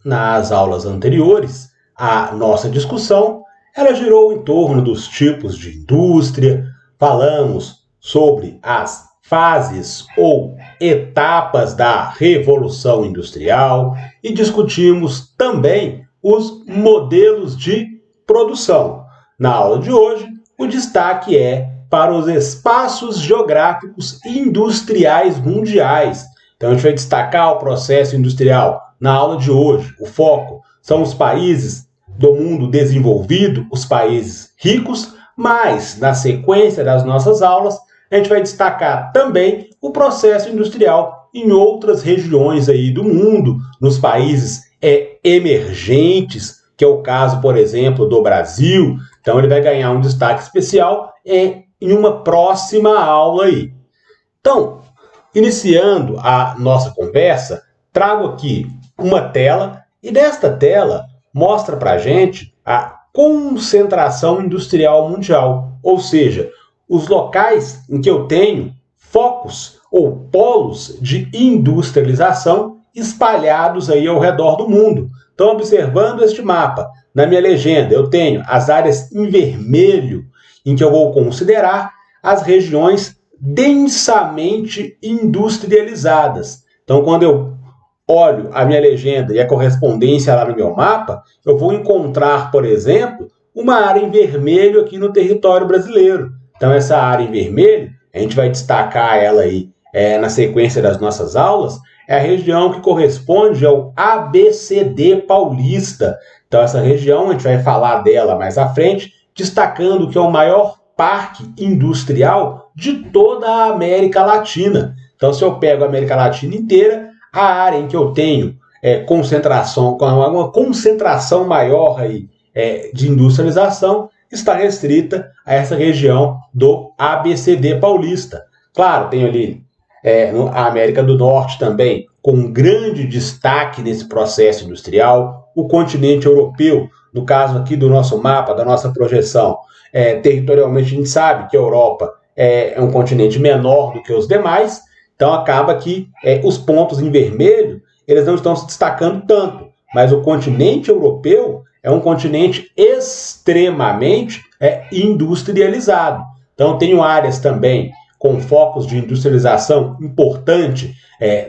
nas aulas anteriores, a nossa discussão ela girou em torno dos tipos de indústria, falamos sobre as fases ou etapas da Revolução Industrial e discutimos também os modelos de produção. Na aula de hoje, o destaque é para os espaços geográficos industriais mundiais. Então, a gente vai destacar o processo industrial na aula de hoje. O foco são os países do mundo desenvolvido, os países ricos, mas, na sequência das nossas aulas, a gente vai destacar também o processo industrial em outras regiões aí do mundo, nos países emergentes, que é o caso, por exemplo, do Brasil. Então, ele vai ganhar um destaque especial em uma próxima aula aí. Então, iniciando a nossa conversa, trago aqui uma tela e desta tela mostra para a gente a concentração industrial mundial, ou seja, os locais em que eu tenho focos ou polos de industrialização espalhados aí ao redor do mundo. Então, observando este mapa, na minha legenda eu tenho as áreas em vermelho, em que eu vou considerar as regiões densamente industrializadas. Então, quando eu olho a minha legenda e a correspondência lá no meu mapa, eu vou encontrar, por exemplo, uma área em vermelho aqui no território brasileiro. Então, essa área em vermelho, a gente vai destacar ela aí na sequência das nossas aulas, é a região que corresponde ao ABCD paulista. Então, essa região, a gente vai falar dela mais à frente, destacando que é o maior parque industrial de toda a América Latina. Então, se eu pego a América Latina inteira, a área em que eu tenho uma concentração maior aí, de industrialização está restrita a essa região do ABCD paulista. Claro, tem ali a América do Norte também, com um grande destaque nesse processo industrial, o continente europeu, no caso aqui do nosso mapa, da nossa projeção, territorialmente a gente sabe que a Europa é um continente menor do que os demais, então acaba que os pontos em vermelho, eles não estão se destacando tanto, mas o continente europeu é um continente extremamente industrializado. Então tenho áreas também com focos de industrialização importante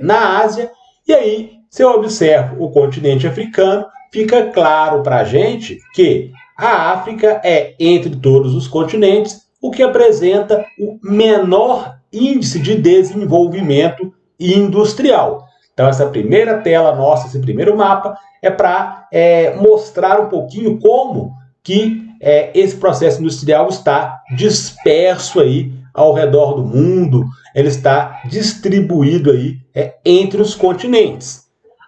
na Ásia, e aí, se eu observo o continente africano, fica claro para a gente que a África é, entre todos os continentes, o que apresenta o menor índice de desenvolvimento industrial. Então, essa primeira tela nossa, esse primeiro mapa, é para mostrar um pouquinho como que esse processo industrial está disperso aí ao redor do mundo, ele está distribuído aí entre os continentes.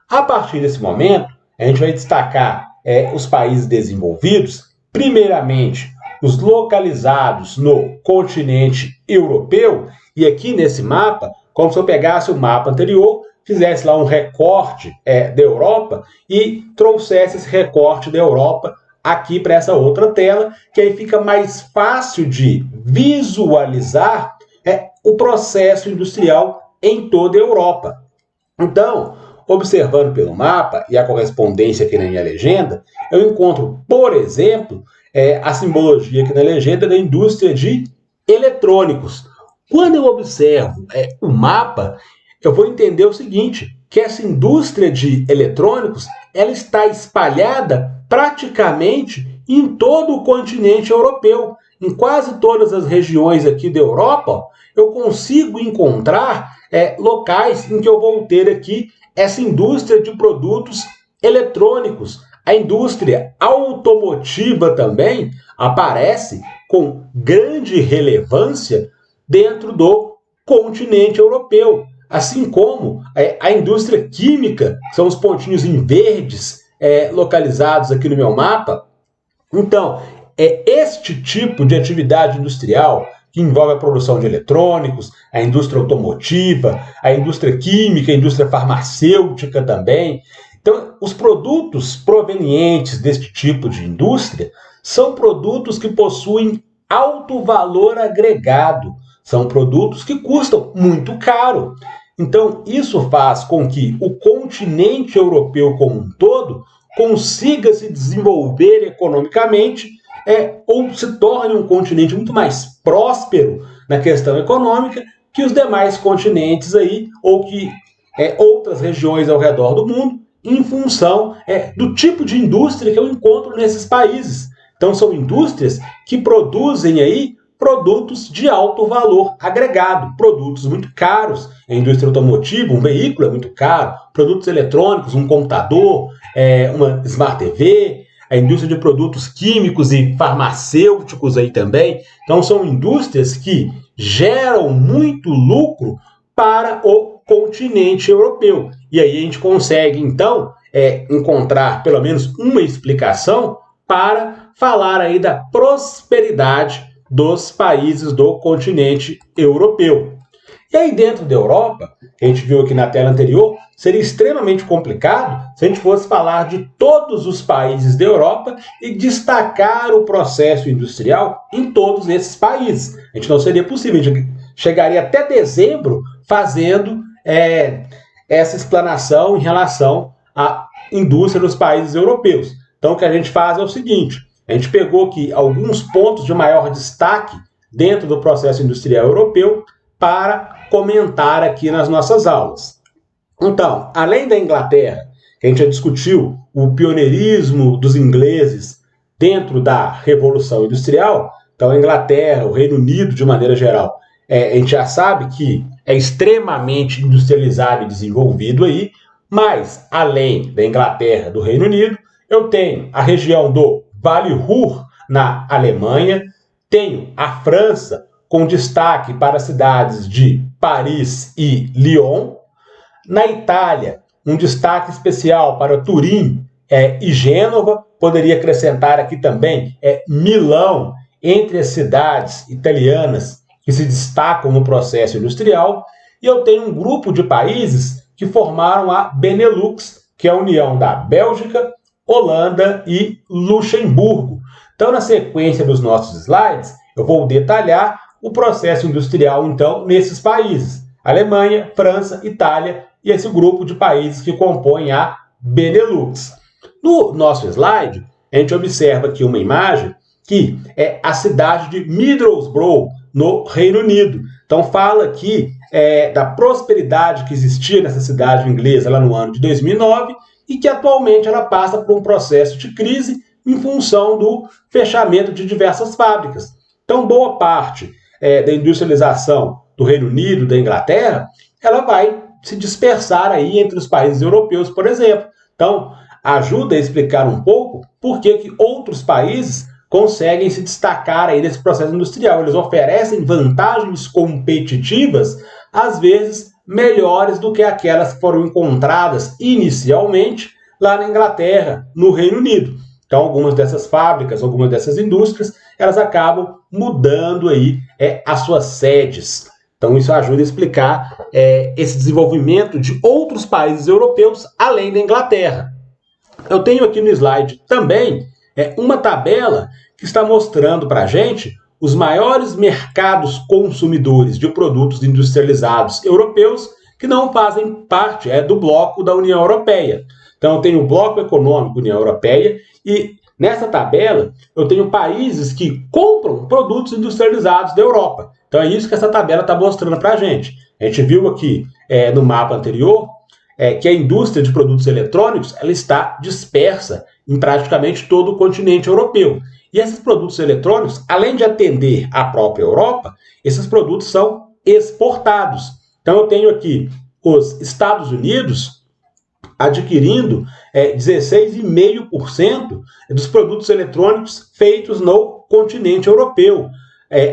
A partir desse momento, a gente vai destacar os países desenvolvidos, primeiramente os localizados no continente europeu, e aqui nesse mapa, como se eu pegasse o mapa anterior, fizesse lá um recorte da Europa e trouxesse esse recorte da Europa aqui para essa outra tela, que aí fica mais fácil de visualizar o processo industrial em toda a Europa. Então, observando pelo mapa e a correspondência aqui na minha legenda, eu encontro, por exemplo, a simbologia aqui na legenda da indústria de eletrônicos. Quando eu observo o mapa, eu vou entender o seguinte, que essa indústria de eletrônicos ela está espalhada praticamente em todo o continente europeu. Em quase todas as regiões aqui da Europa, eu consigo encontrar locais em que eu vou ter aqui essa indústria de produtos eletrônicos. A indústria automotiva também aparece com grande relevância dentro do continente europeu. Assim como a indústria química, são os pontinhos em verdes localizados aqui no meu mapa. Então, este tipo de atividade industrial que envolve a produção de eletrônicos, a indústria automotiva, a indústria química, a indústria farmacêutica também. Então, os produtos provenientes deste tipo de indústria são produtos que possuem alto valor agregado, são produtos que custam muito caro. Então, isso faz com que o continente europeu como um todo consiga se desenvolver economicamente, ou se torne um continente muito mais próspero na questão econômica que os demais continentes aí, ou que outras regiões ao redor do mundo, em função do tipo de indústria que eu encontro nesses países. Então, são indústrias que produzem aí produtos de alto valor agregado, produtos muito caros. A indústria automotiva, um veículo é muito caro, produtos eletrônicos, um computador, uma Smart TV, a indústria de produtos químicos e farmacêuticos aí também. Então, são indústrias que geram muito lucro para o continente europeu. E aí a gente consegue, então, encontrar pelo menos uma explicação para falar aí da prosperidade dos países do continente europeu. E aí dentro da Europa, que a gente viu aqui na tela anterior, seria extremamente complicado se a gente fosse falar de todos os países da Europa e destacar o processo industrial em todos esses países. A gente não seria possível, a gente chegaria até dezembro fazendo essa explanação em relação à indústria dos países europeus. Então o que a gente faz é o seguinte: a gente pegou aqui alguns pontos de maior destaque dentro do processo industrial europeu para comentar aqui nas nossas aulas. Então, além da Inglaterra, que a gente já discutiu o pioneirismo dos ingleses dentro da Revolução Industrial, então a Inglaterra, o Reino Unido de maneira geral, a gente já sabe que é extremamente industrializado e desenvolvido aí, mas além da Inglaterra, do Reino Unido, eu tenho a região do Vale Ruhr, na Alemanha, tenho a França, com destaque para as cidades de Paris e Lyon. Na Itália, um destaque especial para Turim e Gênova. Poderia acrescentar aqui também Milão, entre as cidades italianas que se destacam no processo industrial. E eu tenho um grupo de países que formaram a Benelux, que é a união da Bélgica, Holanda e Luxemburgo. Então, na sequência dos nossos slides, eu vou detalhar o processo industrial, então, nesses países: Alemanha, França, Itália e esse grupo de países que compõem a Benelux. No nosso slide, a gente observa aqui uma imagem que é a cidade de Middlesbrough, no Reino Unido. Então, fala aqui da prosperidade que existia nessa cidade inglesa lá no ano de 2009 e que atualmente ela passa por um processo de crise em função do fechamento de diversas fábricas. Então, boa parte da industrialização do Reino Unido, da Inglaterra, ela vai se dispersar aí entre os países europeus, por exemplo. Então, ajuda a explicar um pouco por que outros países conseguem se destacar aí nesse processo industrial. Eles oferecem vantagens competitivas, às vezes melhores do que aquelas que foram encontradas inicialmente lá na Inglaterra, no Reino Unido. Então, algumas dessas fábricas, algumas dessas indústrias, elas acabam mudando aí as suas sedes. Então, isso ajuda a explicar esse desenvolvimento de outros países europeus, além da Inglaterra. Eu tenho aqui no slide também uma tabela que está mostrando para a gente os maiores mercados consumidores de produtos industrializados europeus que não fazem parte do bloco da União Europeia. Então, eu tenho o bloco econômico União Europeia e nessa tabela eu tenho países que compram produtos industrializados da Europa. Então, é isso que essa tabela está mostrando para a gente. A gente viu aqui no mapa anterior que a indústria de produtos eletrônicos ela está dispersa em praticamente todo o continente europeu. E esses produtos eletrônicos, além de atender a própria Europa, esses produtos são exportados. Então, eu tenho aqui os Estados Unidos adquirindo 16,5% dos produtos eletrônicos feitos no continente europeu.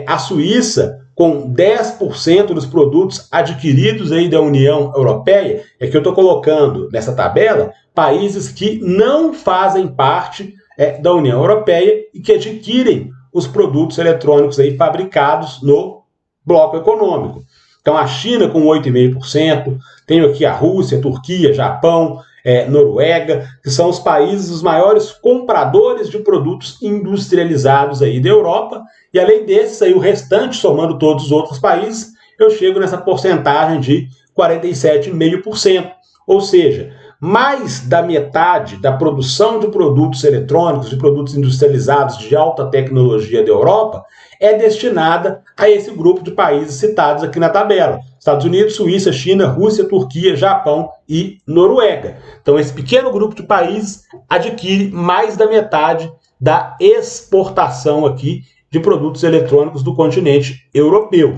A Suíça, com 10% dos produtos adquiridos aí da União Europeia, é que eu estou colocando nessa tabela países que não fazem parte da União Europeia e que adquirem os produtos eletrônicos aí fabricados no bloco econômico. Então, a China com 8,5%, tenho aqui a Rússia, Turquia, Japão, Noruega, que são os países os maiores compradores de produtos industrializados aí da Europa, e além desses, aí, o restante, somando todos os outros países, eu chego nessa porcentagem de 47,5%. Ou seja, mais da metade da produção de produtos eletrônicos, de produtos industrializados de alta tecnologia da Europa, é destinada a esse grupo de países citados aqui na tabela. Estados Unidos, Suíça, China, Rússia, Turquia, Japão e Noruega. Então, esse pequeno grupo de países adquire mais da metade da exportação aqui de produtos eletrônicos do continente europeu.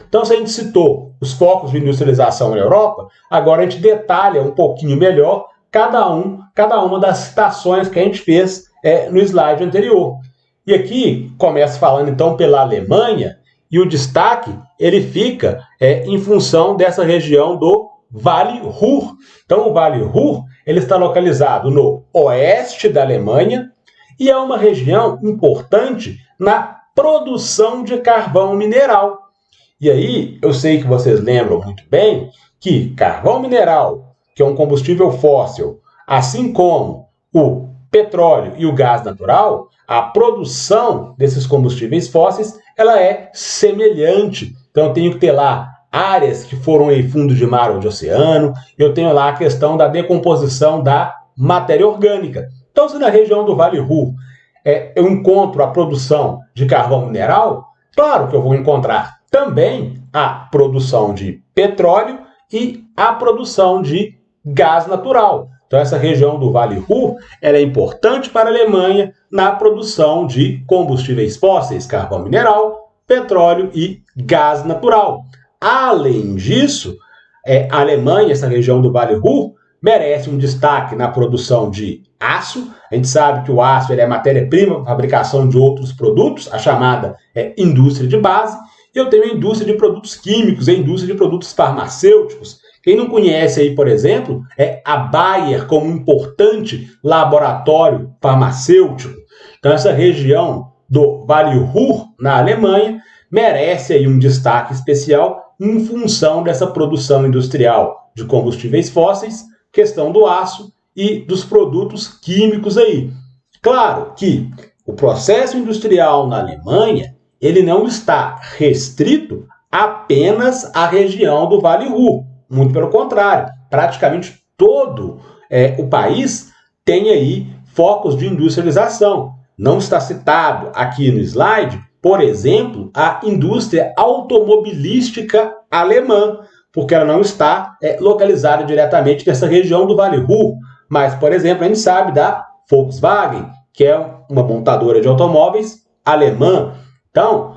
Então, se a gente citou os focos de industrialização na Europa, agora a gente detalha um pouquinho melhor cada uma das citações que a gente fez no slide anterior. E aqui começa falando então pela Alemanha, e o destaque ele fica em função dessa região do Vale Ruhr. Então, o Vale Ruhr ele está localizado no oeste da Alemanha e é uma região importante na produção de carvão mineral. E aí, eu sei que vocês lembram muito bem que carvão mineral, que é um combustível fóssil, assim como o petróleo e o gás natural, a produção desses combustíveis fósseis, ela é semelhante. Então, eu tenho que ter lá áreas que foram em fundo de mar ou de oceano, eu tenho lá a questão da decomposição da matéria orgânica. Então, se na região do Vale Ruhr eu encontro a produção de carvão mineral, claro que eu vou encontrar também a produção de petróleo e a produção de gás natural. Então, essa região do Vale Ruhr ela é importante para a Alemanha na produção de combustíveis fósseis, carvão mineral, petróleo e gás natural. Além disso, a Alemanha, essa região do Vale Ruhr, merece um destaque na produção de aço. A gente sabe que o aço ele é matéria-prima para a fabricação de outros produtos, a chamada indústria de base. Eu tenho a indústria de produtos químicos, a indústria de produtos farmacêuticos. Quem não conhece aí, por exemplo, a Bayer como um importante laboratório farmacêutico. Então, essa região do Vale Ruhr, na Alemanha, merece aí um destaque especial em função dessa produção industrial de combustíveis fósseis, questão do aço e dos produtos químicos aí. Claro que o processo industrial na Alemanha ele não está restrito apenas à região do Vale Ruhr. Muito pelo contrário, praticamente todo o país tem aí focos de industrialização. Não está citado aqui no slide, por exemplo, a indústria automobilística alemã, porque ela não está localizada diretamente nessa região do Vale Ruhr. Mas, por exemplo, a gente sabe da Volkswagen, que é uma montadora de automóveis alemã. Então,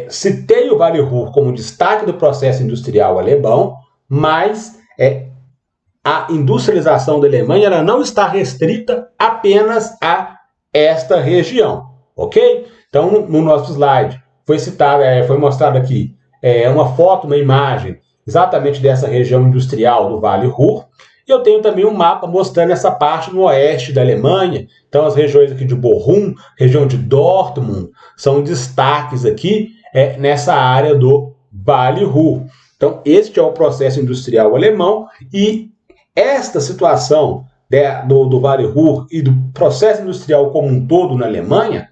citei o Vale Ruhr como destaque do processo industrial alemão, mas a industrialização da Alemanha ela não está restrita apenas a esta região, ok? Então, no nosso slide foi citado, foi mostrado aqui uma foto, uma imagem exatamente dessa região industrial do Vale Ruhr. E eu tenho também um mapa mostrando essa parte no oeste da Alemanha. Então, as regiões aqui de Bochum, região de Dortmund, são destaques aqui nessa área do Vale Ruhr. Então, este é o processo industrial alemão e esta situação do Vale Ruhr e do processo industrial como um todo na Alemanha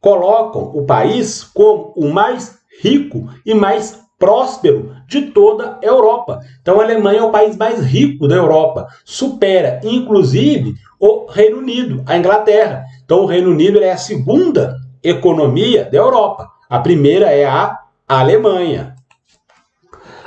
colocam o país como o mais rico e mais próspero de toda a Europa. Então, a Alemanha é o país mais rico da Europa, supera, inclusive, o Reino Unido, a Inglaterra. Então, o Reino Unido é a segunda economia da Europa. A primeira é a Alemanha.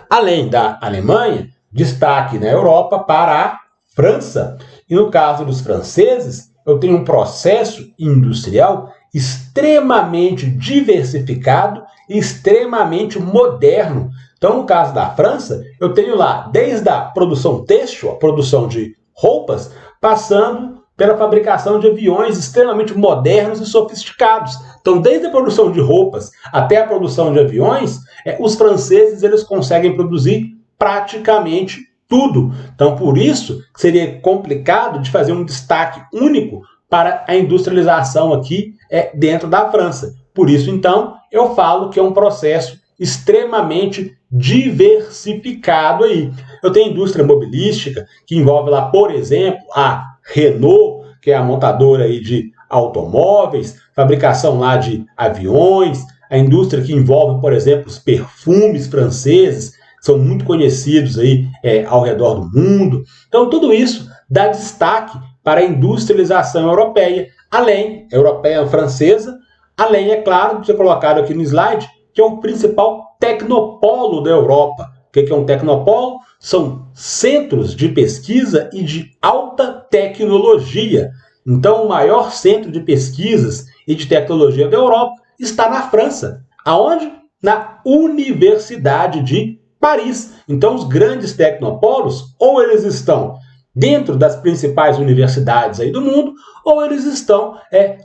Além da Alemanha, destaque na Europa para a França. E no caso dos franceses, eu tenho um processo industrial extremamente diversificado e extremamente moderno. Então, no caso da França, eu tenho lá desde a produção têxtil, a produção de roupas, passando pela fabricação de aviões extremamente modernos e sofisticados. Então, desde a produção de roupas até a produção de aviões, os franceses eles conseguem produzir praticamente tudo. Então, por isso, seria complicado de fazer um destaque único para a industrialização aqui dentro da França. Por isso, então, eu falo que é um processo extremamente diversificado aí. Eu tenho indústria mobilística, que envolve lá, por exemplo, a Renault, que é a montadora aí de automóveis, fabricação lá de aviões, a indústria que envolve, por exemplo, os perfumes franceses, são muito conhecidos aí ao redor do mundo. Então, tudo isso dá destaque para a industrialização europeia, além, europeia francesa, além, é claro, de ser colocado aqui no slide, que é o principal tecnopolo da Europa. O que é um tecnopolo? São centros de pesquisa e de alta tecnologia. Então, o maior centro de pesquisas e de tecnologia da Europa está na França. Aonde? Na Universidade de Paris. Então, os grandes tecnopolos, ou eles estão dentro das principais universidades aí do mundo, ou eles estão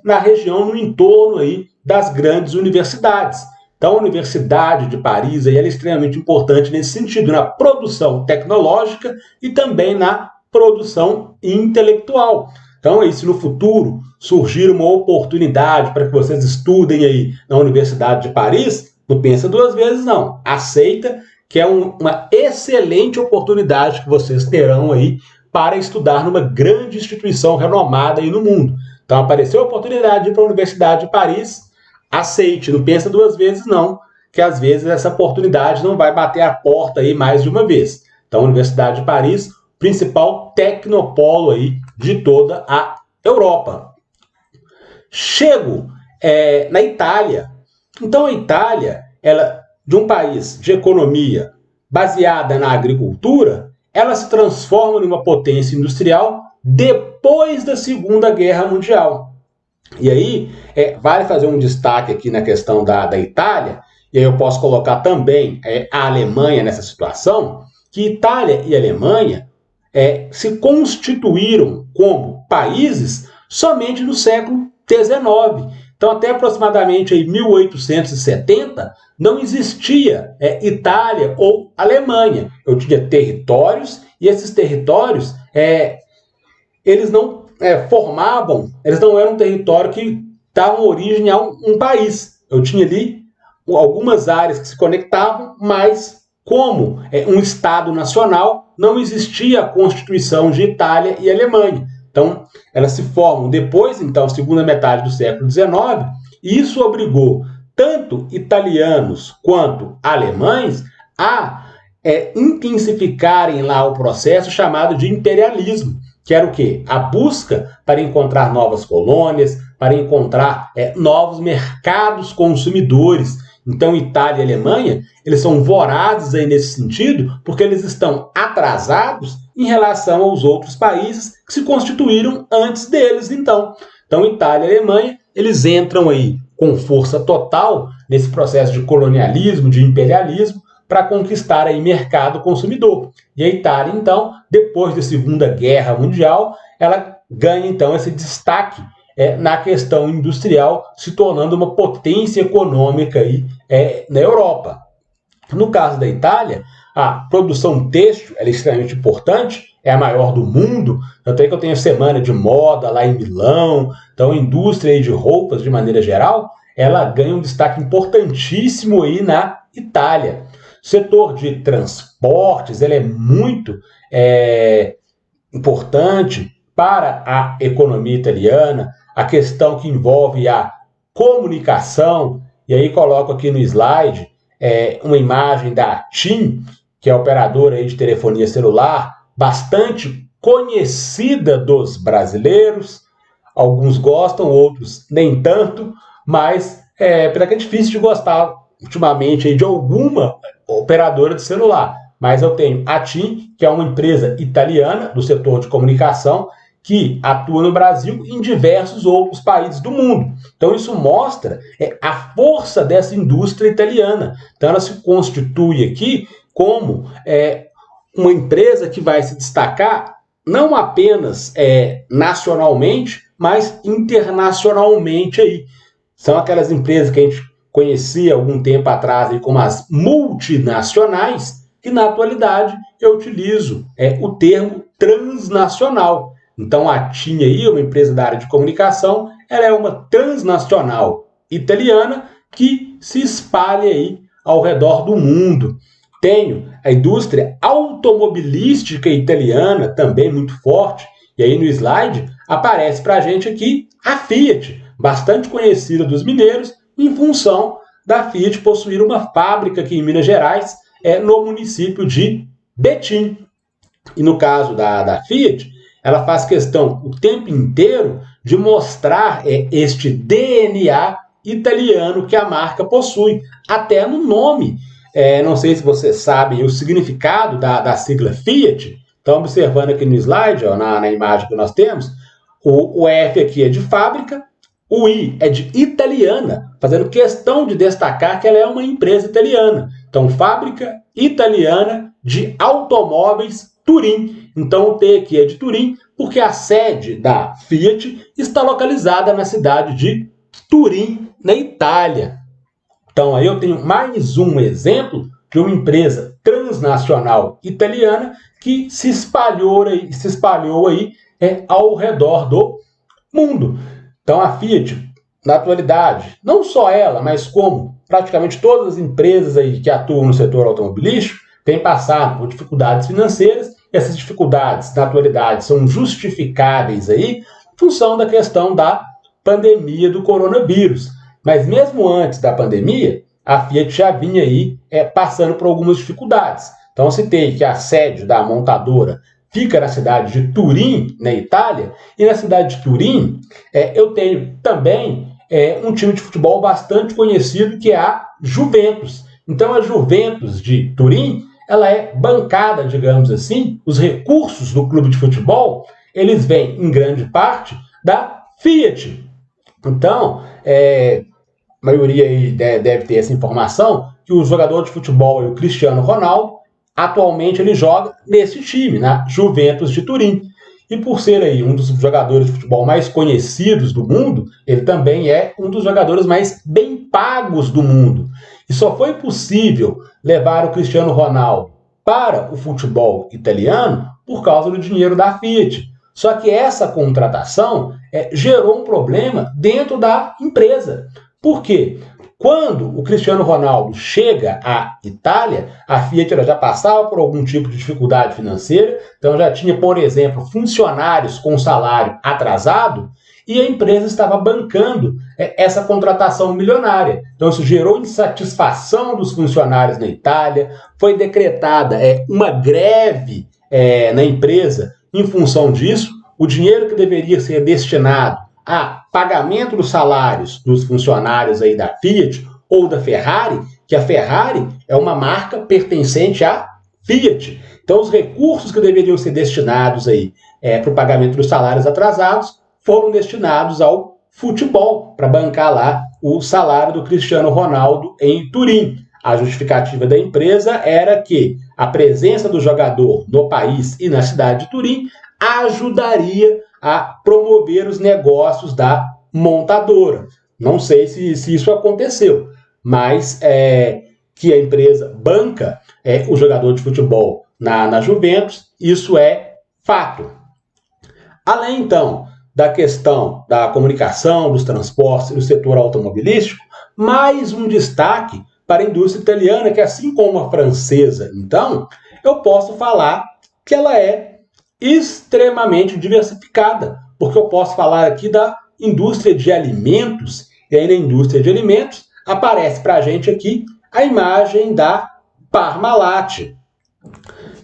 na região, no entorno aí das grandes universidades. Então, a Universidade de Paris aí, ela é extremamente importante nesse sentido, na produção tecnológica e também na produção intelectual. Então, aí, se no futuro surgir uma oportunidade para que vocês estudem aí na Universidade de Paris, não pensa duas vezes, não. Aceita, que é uma excelente oportunidade que vocês terão aí para estudar numa grande instituição renomada aí no mundo. Então, apareceu a oportunidade de ir para a Universidade de Paris, aceite, não pensa duas vezes, não, que às vezes essa oportunidade não vai bater a porta aí mais de uma vez. Então, a Universidade de Paris, principal tecnopolo aí de toda a Europa. Chego na Itália. Então, a Itália, ela, de um país de economia baseada na agricultura, ela se transforma numa potência industrial depois da Segunda Guerra Mundial. E aí, vale fazer um destaque aqui na questão da Itália, e aí eu posso colocar também a Alemanha nessa situação, que Itália e Alemanha se constituíram como países somente no século XIX. Então, até aproximadamente aí, 1870, não existia Itália ou Alemanha. Eu tinha territórios, e esses territórios, eles não formavam, eles não eram um território que davam origem a um país. Eu tinha ali algumas áreas que se conectavam, mas como um Estado nacional, não existia a constituição de Itália e Alemanha. Então, elas se formam depois, então, segunda metade do século XIX, e isso obrigou tanto italianos quanto alemães a intensificarem lá o processo chamado de imperialismo, que era o quê? A busca para encontrar novas colônias, para encontrar novos mercados consumidores. Então, Itália e Alemanha, eles são vorazes aí nesse sentido, porque eles estão atrasados em relação aos outros países que se constituíram antes deles, então. Então, Itália e Alemanha, eles entram aí com força total nesse processo de colonialismo, de imperialismo, para conquistar aí mercado consumidor. E a Itália, então, depois da Segunda Guerra Mundial, ela ganha, então, esse destaque na questão industrial, se tornando uma potência econômica aí, na Europa. No caso da Itália, a produção têxtil é extremamente importante, é a maior do mundo, tanto é que eu tenho semana de moda lá em Milão, então a indústria de roupas, de maneira geral, ela ganha um destaque importantíssimo aí na Itália. O setor de transportes, ele é muito importante para a economia italiana, a questão que envolve a comunicação, e aí coloco aqui no slide uma imagem da TIM, que é a operadora aí de telefonia celular, bastante conhecida dos brasileiros, alguns gostam, outros nem tanto, mas é difícil de gostar ultimamente aí de alguma operadora de celular. Mas eu tenho a TIM, que é uma empresa italiana do setor de comunicação, que atua no Brasil e em diversos outros países do mundo. Então isso mostra a força dessa indústria italiana. Então ela se constitui aqui como uma empresa que vai se destacar não apenas nacionalmente, mas internacionalmente aí. São aquelas empresas que a gente conhecia algum tempo atrás aí como as multinacionais, que na atualidade eu utilizo o termo transnacional. Então a TIM aí, uma empresa da área de comunicação, ela é uma transnacional italiana que se espalha aí ao redor do mundo. Tenho a indústria automobilística italiana, também muito forte, e aí no slide aparece para a gente aqui a Fiat, bastante conhecida dos mineiros, em função da Fiat possuir uma fábrica aqui em Minas Gerais, no município de Betim. E no caso da Fiat, ela faz questão o tempo inteiro de mostrar este DNA italiano que a marca possui, até no nome. Não sei se vocês sabem o significado da sigla Fiat. Estão observando aqui no slide, ó, na imagem que nós temos, o F aqui é de fábrica, o I é de italiana, fazendo questão de destacar que ela é uma empresa italiana. Então, fábrica italiana de automóveis Turim. Então, o T aqui é de Turim, porque a sede da Fiat está localizada na cidade de Turim, na Itália. Então, aí eu tenho mais um exemplo de uma empresa transnacional italiana que se espalhou aí ao redor do mundo. Então, a Fiat, na atualidade, não só ela, mas como praticamente todas as empresas aí que atuam no setor automobilístico, têm passado por dificuldades financeiras. E essas dificuldades, na atualidade, são justificáveis aí, em função da questão da pandemia do coronavírus. Mas mesmo antes da pandemia, a Fiat já vinha aí passando por algumas dificuldades. Então, eu citei que a sede da montadora fica na cidade de Turim, na Itália, e na cidade de Turim eu tenho também um time de futebol bastante conhecido, que é a Juventus. Então, a Juventus de Turim, ela é bancada, digamos assim, os recursos do clube de futebol, eles vêm, em grande parte, da Fiat. Então, a maioria aí deve ter essa informação, que o jogador de futebol, o Cristiano Ronaldo, atualmente ele joga nesse time, na Juventus de Turim. E por ser aí um dos jogadores de futebol mais conhecidos do mundo, ele também é um dos jogadores mais bem pagos do mundo. E só foi possível levar o Cristiano Ronaldo para o futebol italiano por causa do dinheiro da Fiat. Só que essa contratação gerou um problema dentro da empresa. Por quê? Quando o Cristiano Ronaldo chega à Itália, a Fiat já passava por algum tipo de dificuldade financeira, então já tinha, por exemplo, funcionários com salário atrasado, e a empresa estava bancando essa contratação milionária. Então isso gerou insatisfação dos funcionários na Itália, foi decretada uma greve na empresa em função disso. O dinheiro que deveria ser destinado a pagamento dos salários dos funcionários aí da Fiat ou da Ferrari, que a Ferrari é uma marca pertencente à Fiat. Então, os recursos que deveriam ser destinados aí para o pagamento dos salários atrasados foram destinados ao futebol, para bancar lá o salário do Cristiano Ronaldo em Turim. A justificativa da empresa era que a presença do jogador no país e na cidade de Turim ajudaria a promover os negócios da montadora. Não sei se isso aconteceu, mas que a empresa banca o jogador de futebol na Juventus, isso é fato. Além, então, da questão da comunicação, dos transportes e do setor automobilístico, mais um destaque para a indústria italiana, que assim como a francesa, então, eu posso falar que ela é extremamente diversificada, porque eu posso falar aqui da indústria de alimentos, e aí na indústria de alimentos aparece para a gente aqui a imagem da Parmalat.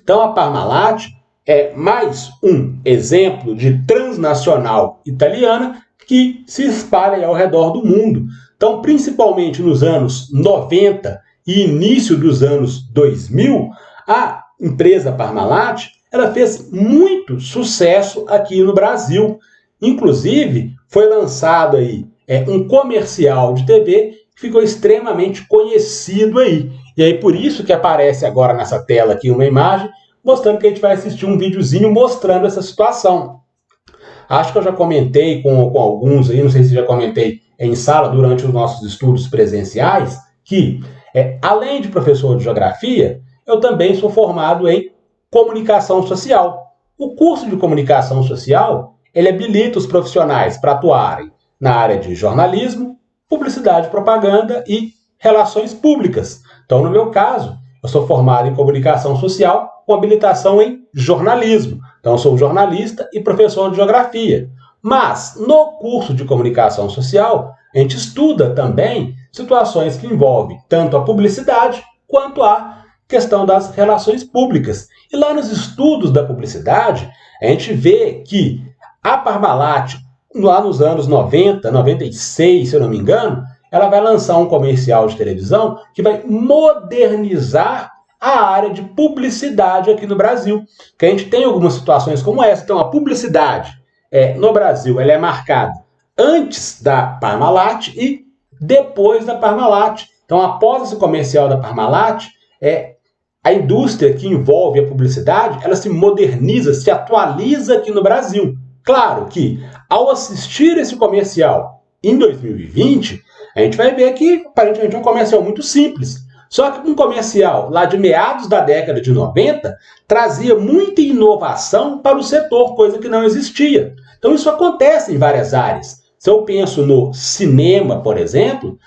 Então a Parmalat é mais um exemplo de transnacional italiana que se espalha ao redor do mundo. Então, principalmente nos anos 90 e início dos anos 2000, a empresa Parmalat ela fez muito sucesso aqui no Brasil. Inclusive, foi lançado aí um comercial de TV que ficou extremamente conhecido aí. E aí, por isso que aparece agora nessa tela aqui uma imagem mostrando que a gente vai assistir um videozinho mostrando essa situação. Acho que eu já comentei com alguns aí, não sei se já comentei em sala durante os nossos estudos presenciais, que além de professor de geografia, eu também sou formado em comunicação social. O curso de comunicação social, ele habilita os profissionais para atuarem na área de jornalismo, publicidade, propaganda e relações públicas. Então, no meu caso, eu sou formado em comunicação social com habilitação em jornalismo. Então, eu sou jornalista e professor de geografia. Mas, no curso de comunicação social, a gente estuda também situações que envolvem tanto a publicidade quanto a questão das relações públicas. E lá nos estudos da publicidade, a gente vê que a Parmalat, lá nos anos 90, 96, se eu não me engano, ela vai lançar um comercial de televisão que vai modernizar a área de publicidade aqui no Brasil. Que a gente tem algumas situações como essa. Então, a publicidade no Brasil ela é marcada antes da Parmalat e depois da Parmalat. Então, após esse comercial da Parmalat, a indústria que envolve a publicidade, ela se moderniza, se atualiza aqui no Brasil. Claro que, ao assistir esse comercial em 2020, a gente vai ver que, aparentemente, é um comercial muito simples. Só que um comercial lá de meados da década de 90 trazia muita inovação para o setor, coisa que não existia. Então, isso acontece em várias áreas. Se eu penso no cinema, por exemplo,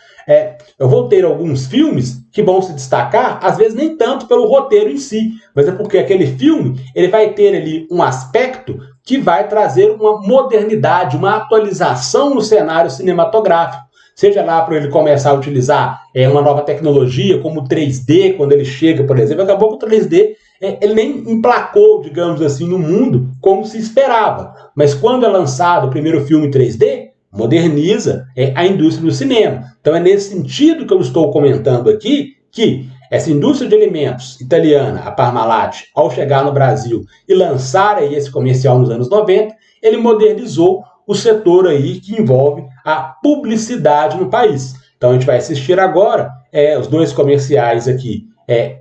eu vou ter alguns filmes que vão se destacar, às vezes nem tanto pelo roteiro em si, mas é porque aquele filme ele vai ter ali um aspecto que vai trazer uma modernidade, uma atualização no cenário cinematográfico. Seja lá para ele começar a utilizar uma nova tecnologia, como o 3D, quando ele chega, por exemplo, acabou que o 3D ele nem emplacou, digamos assim, no mundo como se esperava. Mas quando é lançado o primeiro filme 3D, moderniza a indústria do cinema. Então é nesse sentido que eu estou comentando aqui que essa indústria de alimentos italiana, a Parmalat, ao chegar no Brasil e lançar aí esse comercial nos anos 90, ele modernizou o setor aí que envolve a publicidade no país. Então a gente vai assistir agora os dois comerciais aqui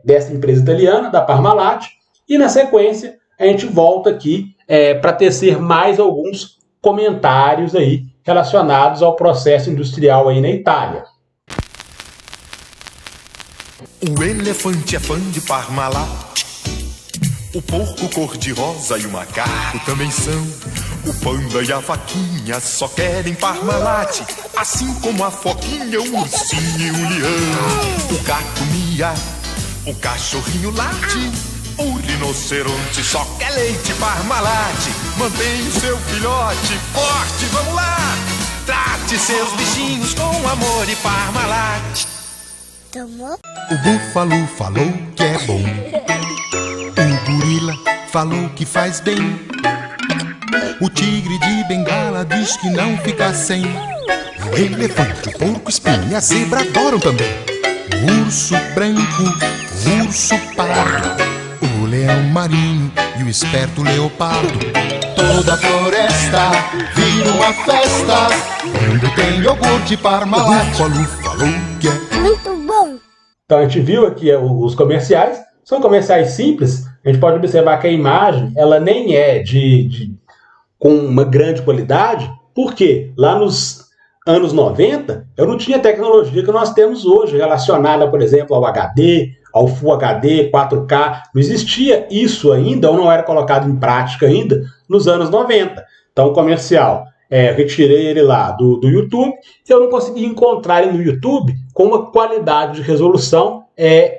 dessa empresa italiana, da Parmalat, e na sequência a gente volta aqui para tecer mais alguns comentários aí relacionados ao processo industrial aí na Itália. O elefante é fã de Parmalat, o porco cor-de-rosa e o macaco também são. O panda e a vaquinha só querem Parmalat, assim como a foquinha, o ursinho e o leão. O gato mia, o cachorrinho late, o rinoceronte só quer leite Parmalat. Mantenha o seu filhote forte, vamos lá! Trate seus bichinhos com amor e Parmalat. Tomou? O búfalo falou que é bom, o gorila falou que faz bem, o tigre de Bengala diz que não fica sem. O elefante, o porco espinho e a zebra adoram também. O urso branco, o urso pardo, o leão marinho e o esperto leopardo. Toda a floresta vira uma festa quando tem iogurte Parmalat. O búfalo falou que é Muito bom! Então a gente viu aqui os comerciais, são comerciais simples. A gente pode observar que a imagem ela nem é com uma grande qualidade, porque lá nos anos 90 eu não tinha a tecnologia que nós temos hoje, relacionada, por exemplo, ao HD, ao Full HD, 4K. Não existia isso ainda, ou não era colocado em prática ainda, nos anos 90. Então o comercial, eu retirei ele lá do YouTube, e eu não consegui encontrar ele no YouTube com uma qualidade de resolução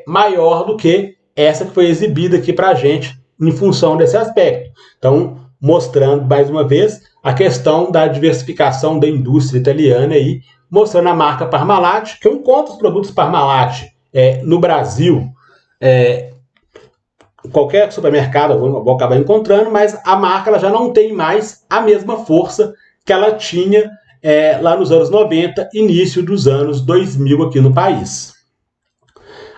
maior do que essa que foi exibida aqui para a gente em função desse aspecto. Então, mostrando mais uma vez a questão da diversificação da indústria italiana aí, mostrando a marca Parmalat, que eu encontro os produtos Parmalat no Brasil, qualquer supermercado eu vou acabar encontrando, mas a marca ela já não tem mais a mesma força que ela tinha lá nos anos 90, início dos anos 2000 aqui no país.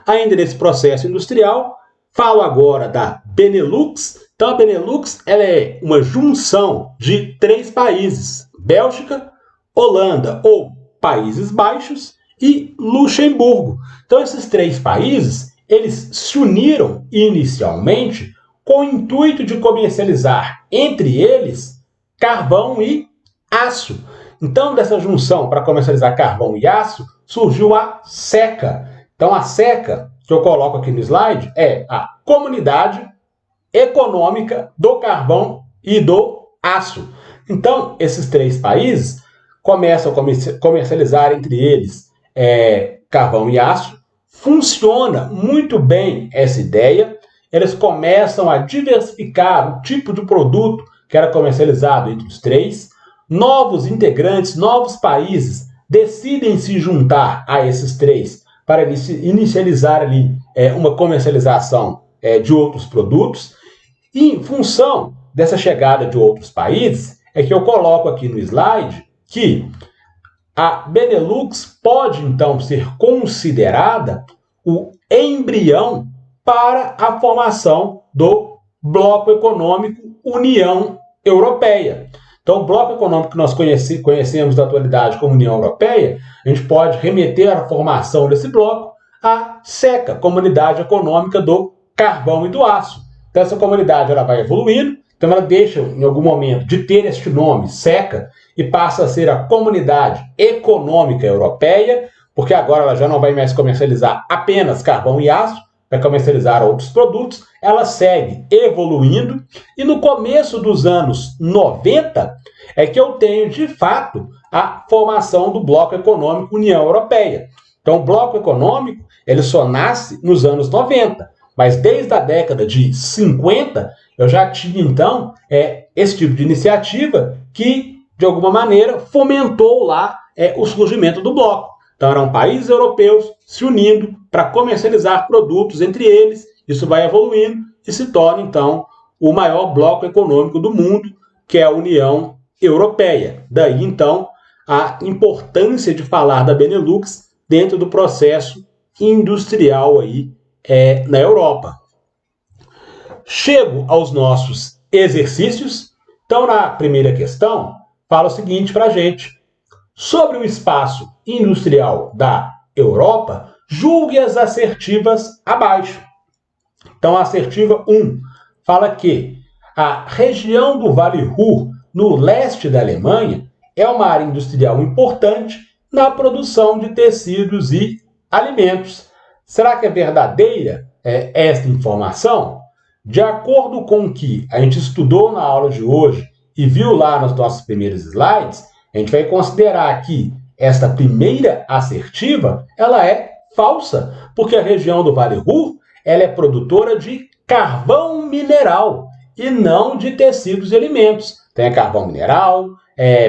Ainda nesse processo industrial, falo agora da Benelux. Então a Benelux ela é uma junção de 3 países, Bélgica, Holanda ou Países Baixos e Luxemburgo. Então esses 3 países, eles se uniram inicialmente com o intuito de comercializar entre eles carvão e aço. Então dessa junção para comercializar carvão e aço, surgiu a SECA. Então a SECA, que eu coloco aqui no slide, é a Comunidade Econômica do Carvão e do Aço. Então, esses 3 países começam a comercializar entre eles carvão e aço. Funciona muito bem essa ideia. Eles começam a diversificar o tipo de produto que era comercializado entre os 3. Novos integrantes, novos países decidem se juntar a esses 3 para inicializar ali uma comercialização de outros produtos. E em função dessa chegada de outros países, é que eu coloco aqui no slide que a Benelux pode, então, ser considerada o embrião para a formação do Bloco Econômico União Europeia. Então, o bloco econômico que nós conhecemos da atualidade como União Europeia, a gente pode remeter a formação desse bloco à CECA, Comunidade Econômica do Carvão e do Aço. Então, essa comunidade ela vai evoluindo, então ela deixa, em algum momento, de ter este nome, CECA, e passa a ser a Comunidade Econômica Europeia, porque agora ela já não vai mais comercializar apenas carvão e aço, vai comercializar outros produtos, ela segue evoluindo, e no começo dos anos 90 é que eu tenho, de fato, a formação do Bloco Econômico União Europeia. Então, o Bloco Econômico ele só nasce nos anos 90, mas desde a década de 50 eu já tinha, então, esse tipo de iniciativa que, de alguma maneira, fomentou lá o surgimento do bloco. Então, eram países europeus se unindo para comercializar produtos entre eles. Isso vai evoluindo e se torna, então, o maior bloco econômico do mundo, que é a União Europeia. Daí, então, a importância de falar da Benelux dentro do processo industrial aí, na Europa. Chego aos nossos exercícios. Então, na primeira questão, fala o seguinte para a gente. Sobre o espaço industrial da Europa, julgue as assertivas abaixo. Então, a assertiva 1 fala que a região do Vale Ruhr, no leste da Alemanha, é uma área industrial importante na produção de tecidos e alimentos. Será que é verdadeira esta informação? De acordo com o que a gente estudou na aula de hoje e viu lá nos nossos primeiros slides, a gente vai considerar que esta primeira assertiva ela é falsa, porque a região do Vale Ruhr ela é produtora de carvão mineral e não de tecidos e alimentos. Tem carvão mineral,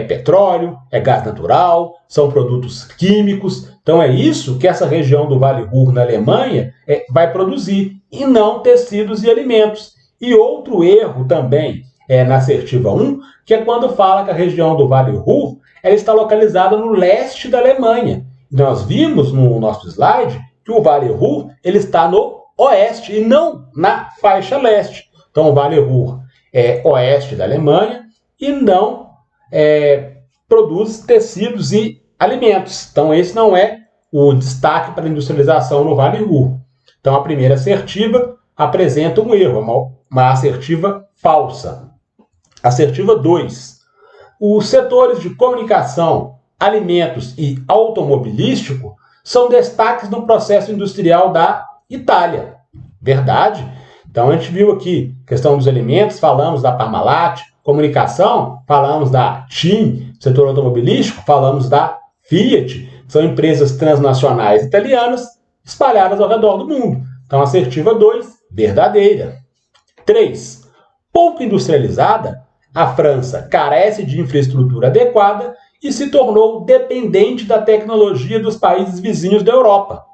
petróleo, gás natural, são produtos químicos. Então é isso que essa região do Vale Ruhr na Alemanha vai produzir, e não tecidos e alimentos. E outro erro também na assertiva 1, que é quando fala que a região do Vale Ruhr ela está localizada no leste da Alemanha. Nós vimos no nosso slide que o Vale Ruhr ele está no oeste e não na faixa leste. Então o Vale Ruhr é oeste da Alemanha e não produz tecidos e alimentos. Então esse não é o destaque para a industrialização no Vale Ruhr. Então a primeira assertiva apresenta um erro, uma assertiva falsa. Assertiva 2. Os setores de comunicação, alimentos e automobilístico são destaques no processo industrial da Itália. Verdade? Então a gente viu aqui a questão dos alimentos, falamos da Parmalat, comunicação, falamos da TIM, setor automobilístico, falamos da Fiat, são empresas transnacionais italianas espalhadas ao redor do mundo. Então assertiva 2, verdadeira. 3. Pouco industrializada, a França carece de infraestrutura adequada e se tornou dependente da tecnologia dos países vizinhos da Europa.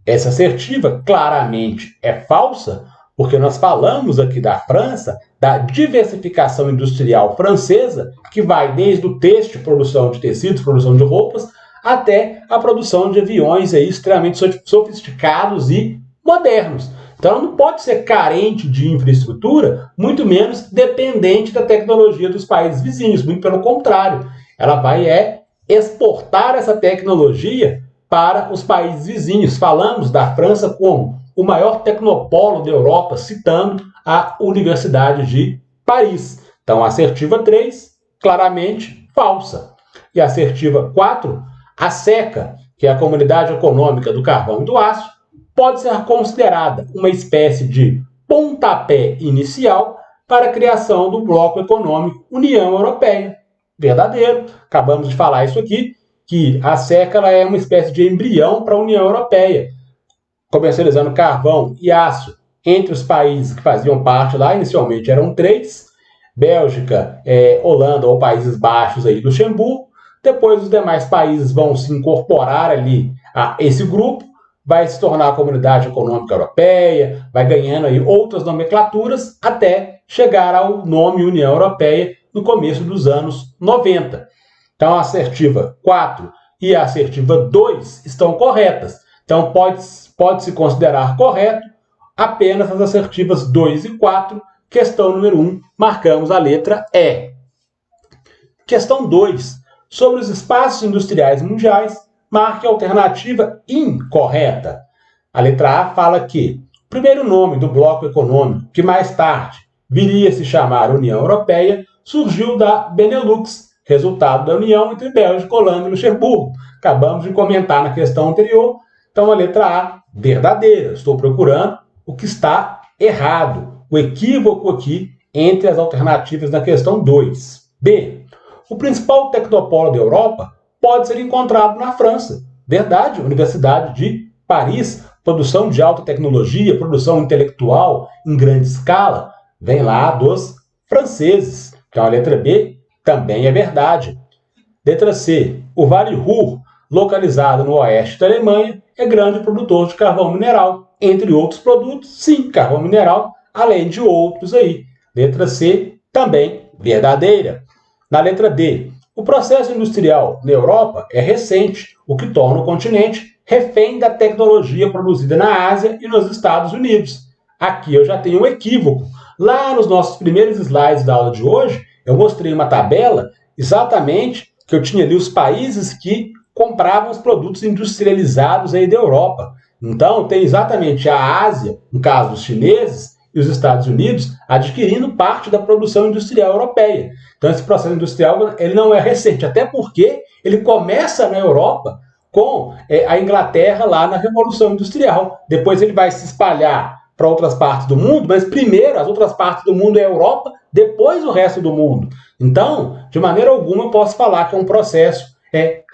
Essa assertiva claramente é falsa, porque nós falamos aqui da França, da diversificação industrial francesa, que vai desde o têxtil, produção de tecidos, produção de roupas, até a produção de aviões extremamente sofisticados e modernos. Então, ela não pode ser carente de infraestrutura, muito menos dependente da tecnologia dos países vizinhos. Muito pelo contrário, ela vai exportar essa tecnologia para os países vizinhos. Falamos da França como o maior tecnopolo da Europa, citando a Universidade de Paris. Então, a assertiva 3, claramente falsa. E a assertiva 4, a CECA, que é a Comunidade Econômica do Carvão e do Aço, pode ser considerada uma espécie de pontapé inicial para a criação do Bloco Econômico União Europeia. Verdadeiro. Acabamos de falar isso aqui, que a CECA ela é uma espécie de embrião para a União Europeia, comercializando carvão e aço entre os países que faziam parte lá, inicialmente eram 3, Bélgica, Holanda ou Países Baixos, aí, Luxemburgo. Depois os demais países vão se incorporar ali a esse grupo, vai se tornar a Comunidade Econômica Europeia, vai ganhando aí outras nomenclaturas até chegar ao nome União Europeia no começo dos anos 90. Então a assertiva 4 e a assertiva 2 estão corretas. Então pode-se considerar correto apenas as assertivas 2 e 4. Questão número 1, marcamos a letra E. Questão 2, sobre os espaços industriais mundiais, marque a alternativa incorreta. A letra A fala que o primeiro nome do bloco econômico, que mais tarde viria a se chamar União Europeia, surgiu da Benelux, resultado da união entre Bélgica, Holanda e Luxemburgo. Acabamos de comentar na questão anterior. Então a letra A, verdadeira. Estou procurando o que está errado, o equívoco aqui entre as alternativas na questão 2. B. O principal tecnopolo da Europa pode ser encontrado na França. Verdade, Universidade de Paris, produção de alta tecnologia, produção intelectual em grande escala, vem lá dos franceses. Então a letra B também é verdade. Letra C. O Vale Ruhr, localizado no oeste da Alemanha, é grande produtor de carvão mineral. Entre outros produtos, sim, carvão mineral, além de outros aí. Letra C também verdadeira. Na letra D, o processo industrial na Europa é recente, o que torna o continente refém da tecnologia produzida na Ásia e nos Estados Unidos. Aqui eu já tenho um equívoco. Lá nos nossos primeiros slides da aula de hoje, eu mostrei uma tabela exatamente que eu tinha ali os países que compravam os produtos industrializados aí da Europa. Então, tem exatamente a Ásia, no caso dos chineses, e os Estados Unidos adquirindo parte da produção industrial europeia. Então, esse processo industrial ele não é recente, até porque ele começa na Europa com a Inglaterra lá na Revolução Industrial. Depois ele vai se espalhar para outras partes do mundo, mas primeiro as outras partes do mundo é a Europa, depois o resto do mundo. Então, de maneira alguma, eu posso falar que é um processo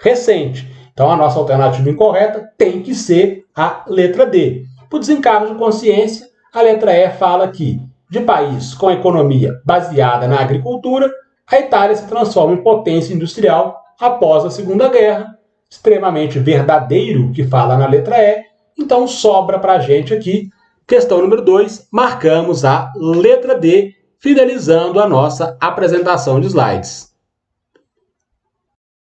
recente. Então, a nossa alternativa incorreta tem que ser a letra D. Por desencargo de consciência, a letra E fala que, de país com economia baseada na agricultura, a Itália se transforma em potência industrial após a Segunda Guerra. Extremamente verdadeiro que fala na letra E. Então, sobra para a gente aqui, questão número 2, marcamos a letra D, finalizando a nossa apresentação de slides.